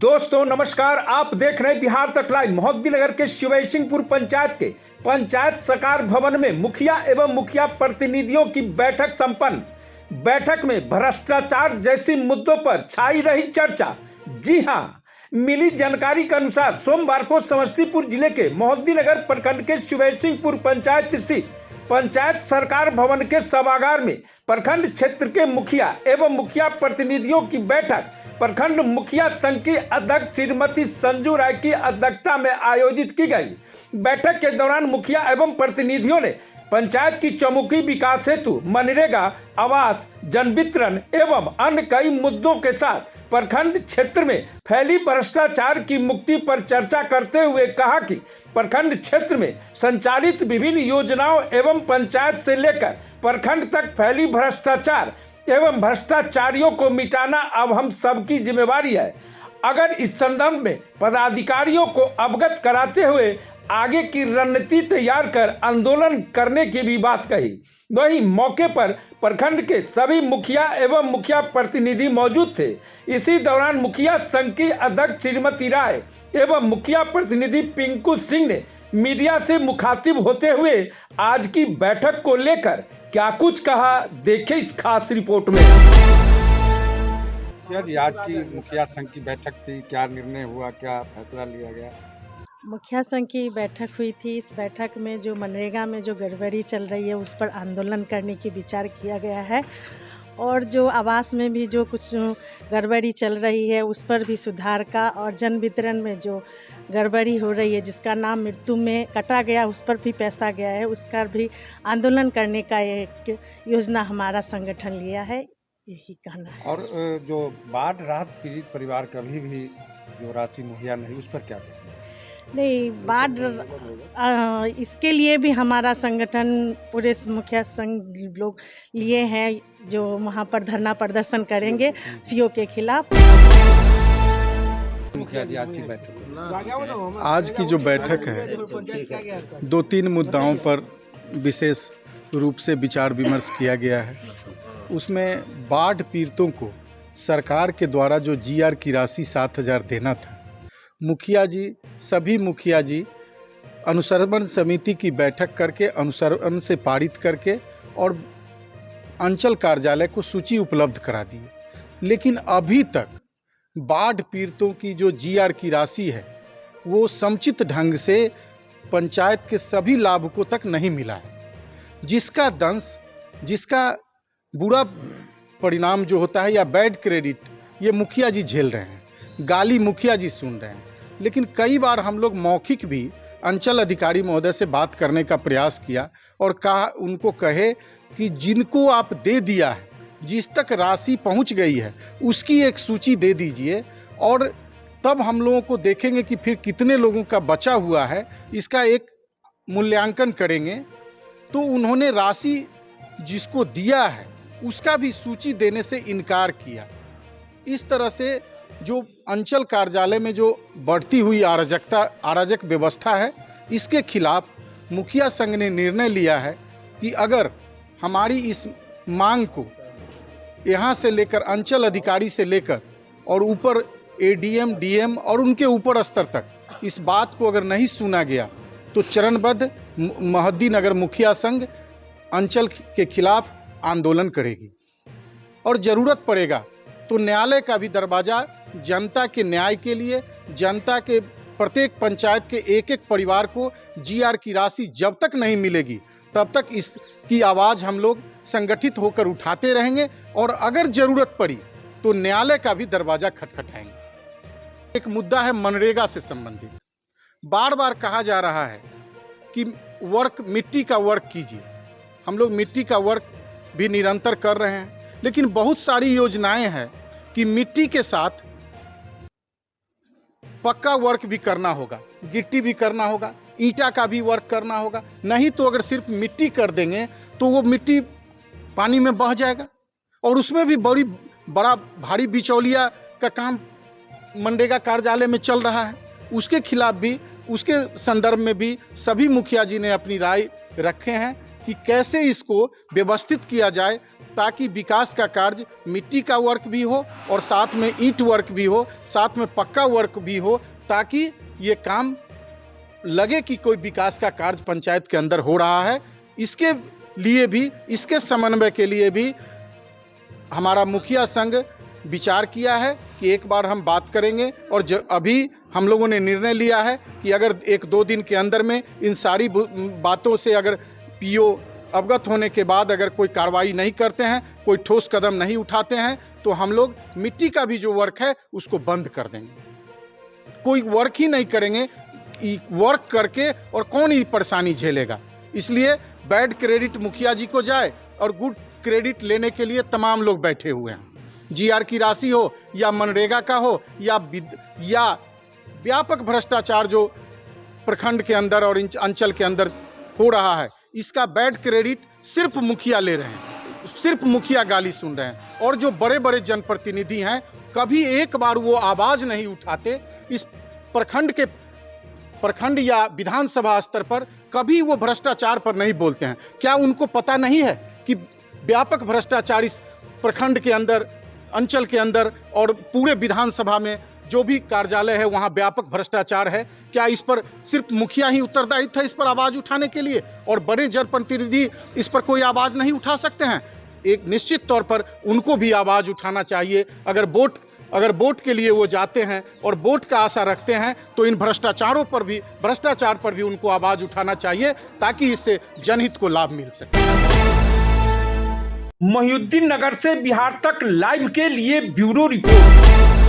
दोस्तों नमस्कार, आप देख रहे हैं बिहार तक लाइव। मोहद्दीनगर के शिवसिंहपुर पंचायत के पंचायत सरकार भवन में मुखिया एवं मुखिया प्रतिनिधियों की बैठक संपन्न। बैठक में भ्रष्टाचार जैसी मुद्दों पर छाई रही चर्चा। जी हां, मिली जानकारी के अनुसार सोमवार को समस्तीपुर जिले के मोहद्दीनगर प्रखंड के शिवसिंहपुर पंचायत स्थित पंचायत सरकार भवन के सभागार में प्रखंड क्षेत्र के मुखिया एवं मुखिया प्रतिनिधियों की बैठक प्रखंड मुखिया संघ की अध्यक्ष श्रीमती संजू राय की अध्यक्षता में आयोजित की गई। बैठक के दौरान मुखिया एवं प्रतिनिधियों ने पंचायत की चौमुखी विकास हेतु मनरेगा, आवास, जन वितरण एवं अन्य कई मुद्दों के साथ प्रखंड क्षेत्र में फैली भ्रष्टाचार की मुक्ति पर चर्चा करते हुए कहा कि प्रखंड क्षेत्र में संचालित विभिन्न योजनाओं एवं पंचायत से लेकर प्रखंड तक फैली भ्रष्टाचार एवं भ्रष्टाचारियों को मिटाना अब हम सबकी जिम्मेवारी है। अगर इस संदर्भ में पदाधिकारियों को अवगत कराते हुए आगे की रणनीति तैयार कर आंदोलन करने की भी बात कही। वहीं मौके पर प्रखंड के सभी मुखिया एवं मुखिया प्रतिनिधि मौजूद थे। इसी दौरान मुखिया संघ की अध्यक्ष श्रीमती राय एवं मुखिया प्रतिनिधि पिंकू सिंह ने मीडिया से मुखातिब होते हुए आज की बैठक को लेकर क्या कुछ कहा, देखें इस खास रिपोर्ट में। क्या जी, आज की मुखिया संघ की बैठक थी, क्या निर्णय हुआ, क्या फैसला लिया गया? मुखिया संघ की बैठक हुई थी। इस बैठक में जो मनरेगा में जो गड़बड़ी चल रही है उस पर आंदोलन करने की विचार किया गया है और जो आवास में भी जो कुछ गड़बड़ी चल रही है उस पर भी सुधार का, और जन वितरण में जो गड़बड़ी हो रही है जिसका नाम मृत्यु में कटा गया उस पर भी पैसा गया है, उसका भी आंदोलन करने का एक योजना हमारा संगठन लिया है, यही कहना है। और जो बाढ़ राहत पीड़ित परिवार का भी जो राशि मुहैया नहीं, उस पर क्या कहते हैं? नहीं, बाढ़ इसके लिए भी हमारा संगठन पूरे मुखिया संघ लोग लिए हैं जो वहाँ पर धरना प्रदर्शन करेंगे सीओ के खिलाफ। मुखिया जी, आज की बैठक, आज की जो बैठक है 2-3 मुद्दाओं पर विशेष रूप से विचार विमर्श किया गया है। उसमें बाढ़ पीड़ितों को सरकार के द्वारा जो जीआर की राशि 7,000 देना था, मुखिया जी, सभी मुखिया जी अनुश्रवण समिति की बैठक करके अनुश्रवण से पारित करके और अंचल कार्यालय को सूची उपलब्ध करा दी। लेकिन अभी तक बाढ़ पीड़ितों की जो जीआर की राशि है वो समुचित ढंग से पंचायत के सभी लाभुकों तक नहीं मिला है, जिसका दंश, जिसका बुरा परिणाम जो होता है या बैड क्रेडिट, ये मुखिया जी झेल रहे हैं, गाली मुखिया जी सुन रहे हैं। लेकिन कई बार हम लोग मौखिक भी अंचल अधिकारी महोदय से बात करने का प्रयास किया और कहा, उनको कहे कि जिनको आप दे दिया है, जिस तक राशि पहुंच गई है उसकी एक सूची दे दीजिए और तब हम लोगों को देखेंगे कि फिर कितने लोगों का बचा हुआ है, इसका एक मूल्यांकन करेंगे। तो उन्होंने राशि जिसको दिया है उसका भी सूची देने से इनकार किया। इस तरह से जो अंचल कार्यालय में जो बढ़ती हुई अराजक व्यवस्था है, इसके खिलाफ मुखिया संघ ने निर्णय लिया है कि अगर हमारी इस मांग को यहाँ से लेकर अंचल अधिकारी से लेकर और ऊपर एडीएम, डीएम और उनके ऊपर स्तर तक इस बात को अगर नहीं सुना गया तो चरणबद्ध मोहद्दीनगर मुखिया संघ अंचल के खिलाफ आंदोलन करेगी और ज़रूरत पड़ेगा तो न्यायालय का भी दरवाज़ा जनता के न्याय के लिए, जनता के प्रत्येक पंचायत के एक एक परिवार को जीआर की राशि जब तक नहीं मिलेगी तब तक इसकी आवाज़ हम लोग संगठित होकर उठाते रहेंगे और अगर ज़रूरत पड़ी तो न्यायालय का भी दरवाज़ा खटखटाएंगे। एक मुद्दा है मनरेगा से संबंधित। बार बार कहा जा रहा है कि मिट्टी का वर्क कीजिए। हम लोग मिट्टी का वर्क भी निरंतर कर रहे हैं, लेकिन बहुत सारी योजनाएं हैं कि मिट्टी के साथ पक्का वर्क भी करना होगा, गिट्टी भी करना होगा, ईंटा का भी वर्क करना होगा। नहीं तो अगर सिर्फ मिट्टी कर देंगे तो वो मिट्टी पानी में बह जाएगा और उसमें भी बड़ा भारी बिचौलिया का काम मनरेगा कार्यालय में चल रहा है। उसके खिलाफ भी, उसके संदर्भ में भी सभी मुखिया जी ने अपनी राय रखे हैं कि कैसे इसको व्यवस्थित किया जाए ताकि विकास का कार्य मिट्टी का वर्क भी हो और साथ में ईंट वर्क भी हो, साथ में पक्का वर्क भी हो, ताकि ये काम लगे कि कोई विकास का कार्य पंचायत के अंदर हो रहा है। इसके लिए भी, इसके समन्वय के लिए भी हमारा मुखिया संघ विचार किया है कि एक बार हम बात करेंगे और अभी हम लोगों ने निर्णय लिया है कि अगर 1-2 दिन के अंदर में इन सारी बातों से अगर पीओ अवगत होने के बाद अगर कोई कार्रवाई नहीं करते हैं, कोई ठोस कदम नहीं उठाते हैं, तो हम लोग मिट्टी का भी जो वर्क है उसको बंद कर देंगे। कोई वर्क ही नहीं करेंगे, वर्क करके और कौन ही परेशानी झेलेगा। इसलिए बैड क्रेडिट मुखिया जी को जाए और गुड क्रेडिट लेने के लिए तमाम लोग बैठे हुए हैं। जीआर की राशि हो या मनरेगा का हो या व्यापक भ्रष्टाचार जो प्रखंड के अंदर और अंचल के अंदर हो रहा है, इसका बैड क्रेडिट सिर्फ मुखिया ले रहे हैं, सिर्फ मुखिया गाली सुन रहे हैं। और जो बड़े बड़े जनप्रतिनिधि हैं, कभी एक बार वो आवाज़ नहीं उठाते इस प्रखंड या विधानसभा स्तर पर, कभी वो भ्रष्टाचार पर नहीं बोलते हैं। क्या उनको पता नहीं है कि व्यापक भ्रष्टाचार इस प्रखंड के अंदर, अंचल के अंदर और पूरे विधानसभा में जो भी कार्यालय है वहाँ व्यापक भ्रष्टाचार है? क्या इस पर सिर्फ मुखिया ही उत्तरदायित्व है इस पर आवाज़ उठाने के लिए, और बड़े जनप्रतिनिधि इस पर कोई आवाज़ नहीं उठा सकते हैं? एक निश्चित तौर पर उनको भी आवाज़ उठाना चाहिए। अगर वोट के लिए वो जाते हैं और वोट का आशा रखते हैं, तो इन भ्रष्टाचार पर भी उनको आवाज़ उठाना चाहिए, ताकि इससे जनहित को लाभ मिल सके। मोहिउद्दीन नगर से बिहार तक लाइव के लिए ब्यूरो रिपोर्ट।